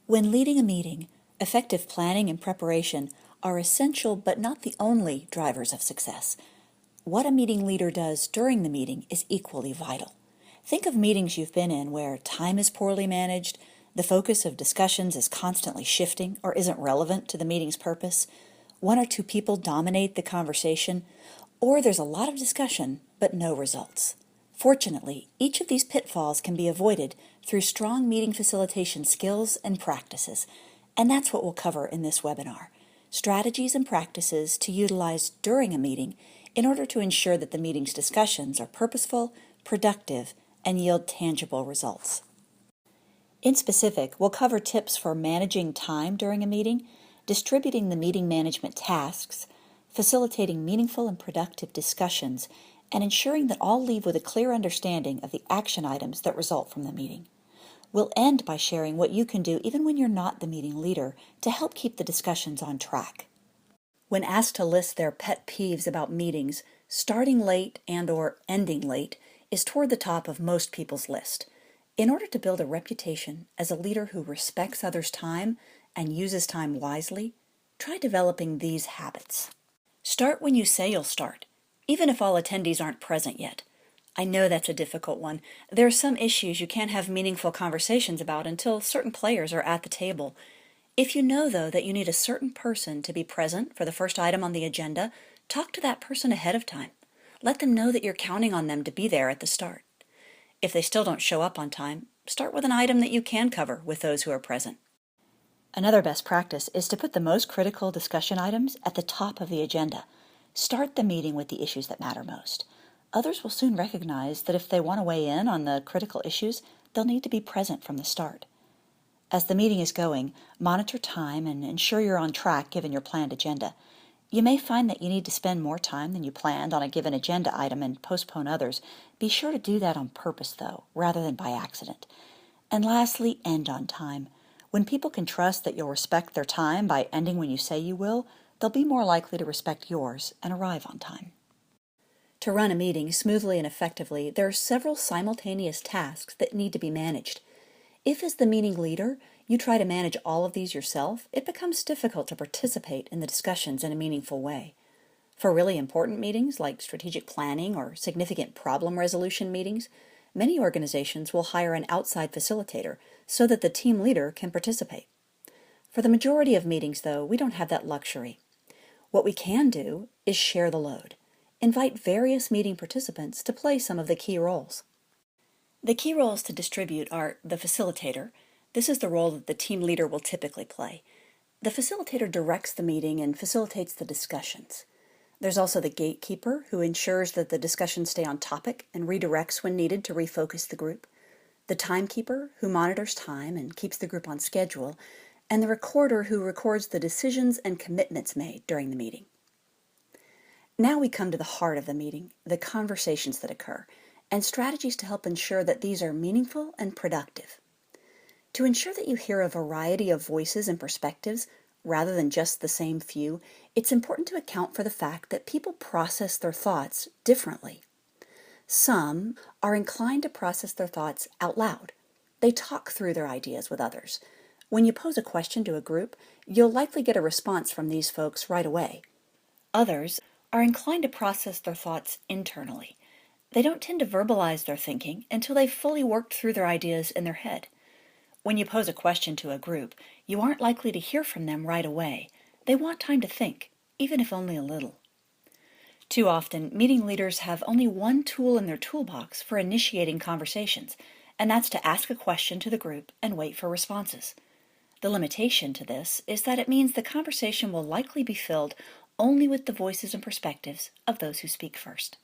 When leading a meeting, effective planning and preparation are essential but not the only drivers of success. What a meeting leader does during the meeting is equally vital. Think of meetings you've been in where time is poorly managed, the focus of discussions is constantly shifting or isn't relevant to the meeting's purpose, one or two people dominate the conversation, or there's a lot of discussion but no results. Fortunately, each of these pitfalls can be avoided through strong meeting facilitation skills and practices, and that's what we'll cover in this webinar. Strategies and practices to utilize during a meeting in order to ensure that the meeting's discussions are purposeful, productive, and yield tangible results. In specific, we'll cover tips for managing time during a meeting, distributing the meeting management tasks, facilitating meaningful and productive discussions, and ensuring that all leave with a clear understanding of the action items that result from the meeting. We'll end by sharing what you can do even when you're not the meeting leader to help keep the discussions on track. When asked to list their pet peeves about meetings, starting late and/or ending late is toward the top of most people's list. In order to build a reputation as a leader who respects others' time and uses time wisely, try developing these habits. Start when you say you'll start, even if all attendees aren't present yet. I know that's a difficult one. There are some issues you can't have meaningful conversations about until certain players are at the table. If you know, though, that you need a certain person to be present for the first item on the agenda, talk to that person ahead of time. Let them know that you're counting on them to be there at the start. If they still don't show up on time, start with an item that you can cover with those who are present. Another best practice is to put the most critical discussion items at the top of the agenda. Start the meeting with the issues that matter most. Others will soon recognize that if they want to weigh in on the critical issues, they'll need to be present from the start. As the meeting is going, monitor time and ensure you're on track given your planned agenda. You may find that you need to spend more time than you planned on a given agenda item and postpone others. Be sure to do that on purpose, though, rather than by accident. And lastly, end on time. When people can trust that you'll respect their time by ending when you say you will, they'll be more likely to respect yours and arrive on time. To run a meeting smoothly and effectively, there are several simultaneous tasks that need to be managed. If, as the meeting leader, you try to manage all of these yourself, it becomes difficult to participate in the discussions in a meaningful way. For really important meetings, like strategic planning or significant problem resolution meetings, many organizations will hire an outside facilitator so that the team leader can participate. For the majority of meetings, though, we don't have that luxury. What we can do is share the load. Invite various meeting participants to play some of the key roles. The key roles to distribute are the facilitator. This is the role that the team leader will typically play. The facilitator directs the meeting and facilitates the discussions. There's also the gatekeeper, who ensures that the discussions stay on topic and redirects when needed to refocus the group. The timekeeper, who monitors time and keeps the group on schedule. And the recorder, who records the decisions and commitments made during the meeting. Now we come to the heart of the meeting, the conversations that occur, and strategies to help ensure that these are meaningful and productive. To ensure that you hear a variety of voices and perspectives, rather than just the same few, it's important to account for the fact that people process their thoughts differently. Some are inclined to process their thoughts out loud. They talk through their ideas with others. When you pose a question to a group, you'll likely get a response from these folks right away. Others are inclined to process their thoughts internally. They don't tend to verbalize their thinking until they've fully worked through their ideas in their head. When you pose a question to a group, you aren't likely to hear from them right away. They want time to think, even if only a little. Too often, meeting leaders have only one tool in their toolbox for initiating conversations, and that's to ask a question to the group and wait for responses. The limitation to this is that it means the conversation will likely be filled only with the voices and perspectives of those who speak first.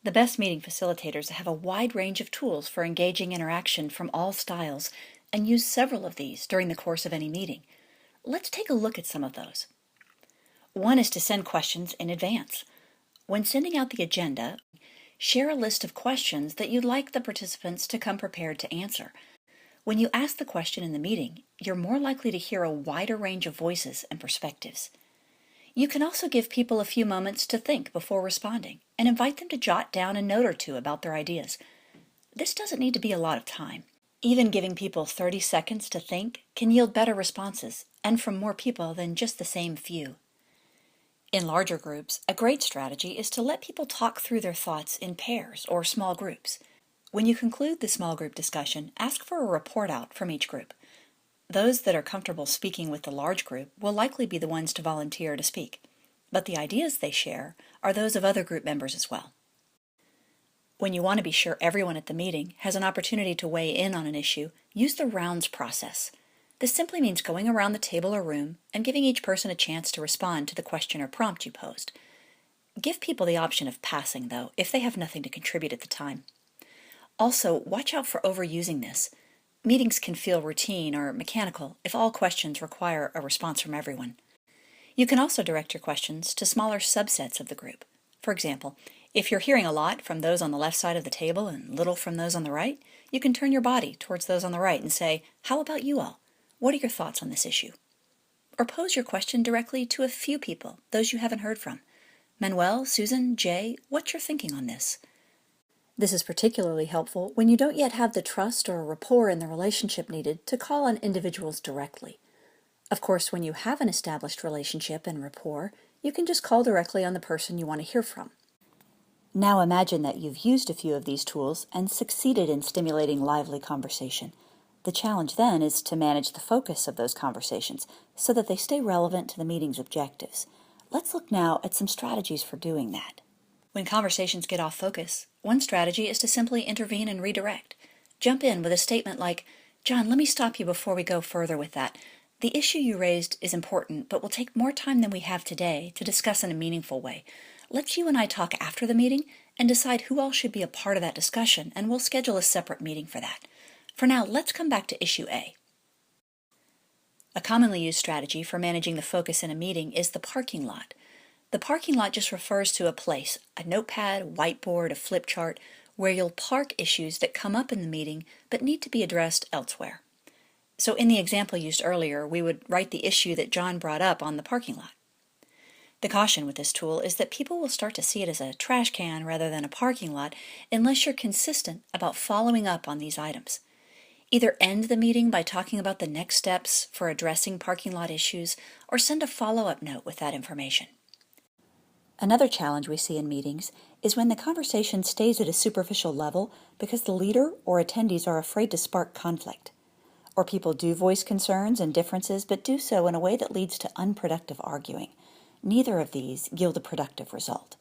The best meeting facilitators have a wide range of tools for engaging interaction from all styles and use several of these during the course of any meeting. Let's take a look at some of those. One is to send questions in advance. When sending out the agenda, share a list of questions that you'd like the participants to come prepared to answer. When you ask the question in the meeting, you're more likely to hear a wider range of voices and perspectives. You can also give people a few moments to think before responding and invite them to jot down a note or two about their ideas. This doesn't need to be a lot of time. Even giving people 30 seconds to think can yield better responses, and from more people than just the same few. In larger groups, a great strategy is to let people talk through their thoughts in pairs or small groups. When you conclude the small group discussion, ask for a report out from each group. Those that are comfortable speaking with the large group will likely be the ones to volunteer to speak, but the ideas they share are those of other group members as well. When you want to be sure everyone at the meeting has an opportunity to weigh in on an issue, use the rounds process. This simply means going around the table or room and giving each person a chance to respond to the question or prompt you posed. Give people the option of passing, though, if they have nothing to contribute at the time. Also, watch out for overusing this. Meetings can feel routine or mechanical if all questions require a response from everyone. You can also direct your questions to smaller subsets of the group. For example, if you're hearing a lot from those on the left side of the table and little from those on the right, you can turn your body towards those on the right and say, "How about you all? What are your thoughts on this issue?" Or pose your question directly to a few people, those you haven't heard from. "Manuel, Susan, Jay, what's your thinking on this?" This is particularly helpful when you don't yet have the trust or rapport in the relationship needed to call on individuals directly. Of course, when you have an established relationship and rapport, you can just call directly on the person you want to hear from. Now imagine that you've used a few of these tools and succeeded in stimulating lively conversation. The challenge then is to manage the focus of those conversations so that they stay relevant to the meeting's objectives. Let's look now at some strategies for doing that. When conversations get off focus, one strategy is to simply intervene and redirect. Jump in with a statement like, "John, let me stop you before we go further with that. The issue you raised is important, but will take more time than we have today to discuss in a meaningful way. Let's you and I talk after the meeting and decide who all should be a part of that discussion, and we'll schedule a separate meeting for that. For now, let's come back to issue A." A commonly used strategy for managing the focus in a meeting is the parking lot. The parking lot just refers to a place, a notepad, whiteboard, a flip chart, where you'll park issues that come up in the meeting but need to be addressed elsewhere. So in the example used earlier, we would write the issue that John brought up on the parking lot. The caution with this tool is that people will start to see it as a trash can rather than a parking lot unless you're consistent about following up on these items. Either end the meeting by talking about the next steps for addressing parking lot issues, or send a follow-up note with that information. Another challenge we see in meetings is when the conversation stays at a superficial level because the leader or attendees are afraid to spark conflict. Or people do voice concerns and differences, but do so in a way that leads to unproductive arguing. Neither of these yield a productive result.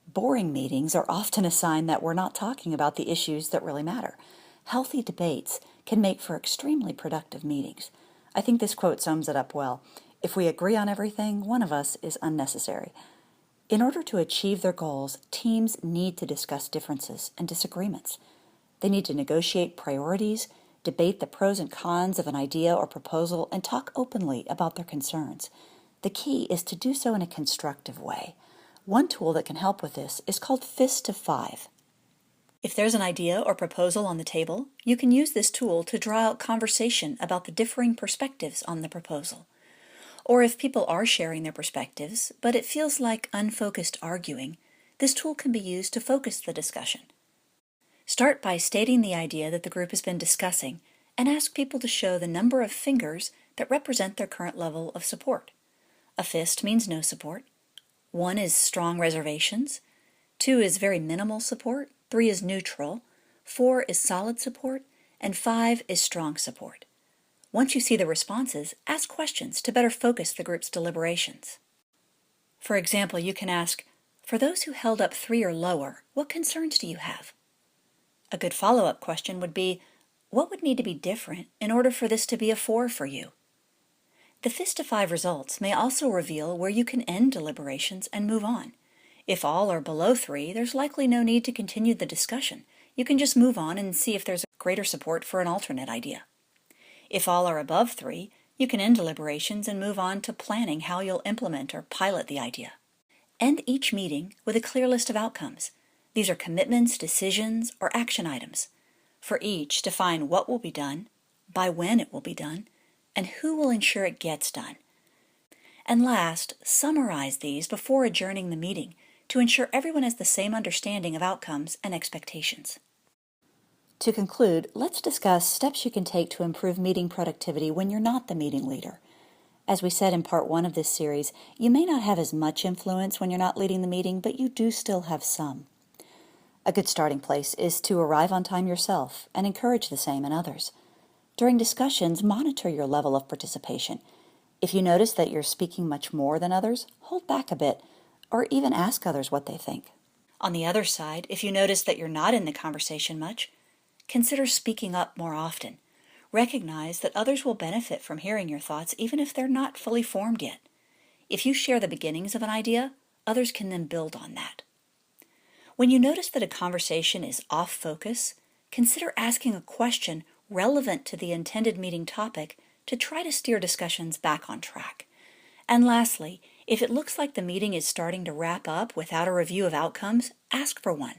Boring meetings are often a sign that we're not talking about the issues that really matter. Healthy debates can make for extremely productive meetings. I think this quote sums it up well. If we agree on everything, one of us is unnecessary. In order to achieve their goals, teams need to discuss differences and disagreements. They need to negotiate priorities, debate the pros and cons of an idea or proposal, and talk openly about their concerns. The key is to do so in a constructive way. One tool that can help with this is called Fist to Five. If there's an idea or proposal on the table, you can use this tool to draw out conversation about the differing perspectives on the proposal. Or if people are sharing their perspectives, but it feels like unfocused arguing, this tool can be used to focus the discussion. Start by stating the idea that the group has been discussing and ask people to show the number of fingers that represent their current level of support. A fist means no support. 1 is strong reservations. 2 is very minimal support. 3 is neutral. 4 is solid support. And 5 is strong support. Once you see the responses, ask questions to better focus the group's deliberations. For example, you can ask, "For those who held up 3 or lower, what concerns do you have?" A good follow-up question would be, "What would need to be different in order for this to be a 4 for you?" The Fist to Five results may also reveal where you can end deliberations and move on. If all are below 3, there's likely no need to continue the discussion. You can just move on and see if there's greater support for an alternate idea. If all are above 3, you can end deliberations and move on to planning how you'll implement or pilot the idea. End each meeting with a clear list of outcomes. These are commitments, decisions, or action items. For each, define what will be done, by when it will be done, and who will ensure it gets done. And last, summarize these before adjourning the meeting to ensure everyone has the same understanding of outcomes and expectations. To conclude, let's discuss steps you can take to improve meeting productivity when you're not the meeting leader. As we said in part 1 of this series, you may not have as much influence when you're not leading the meeting, but you do still have some. A good starting place is to arrive on time yourself and encourage the same in others. During discussions, monitor your level of participation. If you notice that you're speaking much more than others, hold back a bit, or even ask others what they think. On the other side, if you notice that you're not in the conversation much, consider speaking up more often. Recognize that others will benefit from hearing your thoughts even if they're not fully formed yet. If you share the beginnings of an idea, others can then build on that. When you notice that a conversation is off focus, consider asking a question relevant to the intended meeting topic to try to steer discussions back on track. And lastly, if it looks like the meeting is starting to wrap up without a review of outcomes, ask for one.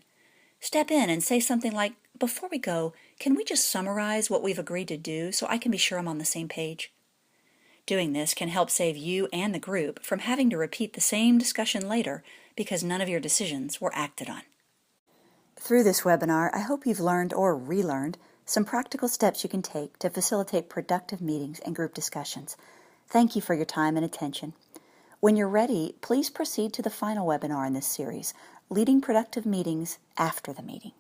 Step in and say something like, "Before we go, can we just summarize what we've agreed to do so I can be sure I'm on the same page?" Doing this can help save you and the group from having to repeat the same discussion later because none of your decisions were acted on. Through this webinar, I hope you've learned or relearned some practical steps you can take to facilitate productive meetings and group discussions. Thank you for your time and attention. When you're ready, please proceed to the final webinar in this series, Leading Productive Meetings After the Meeting.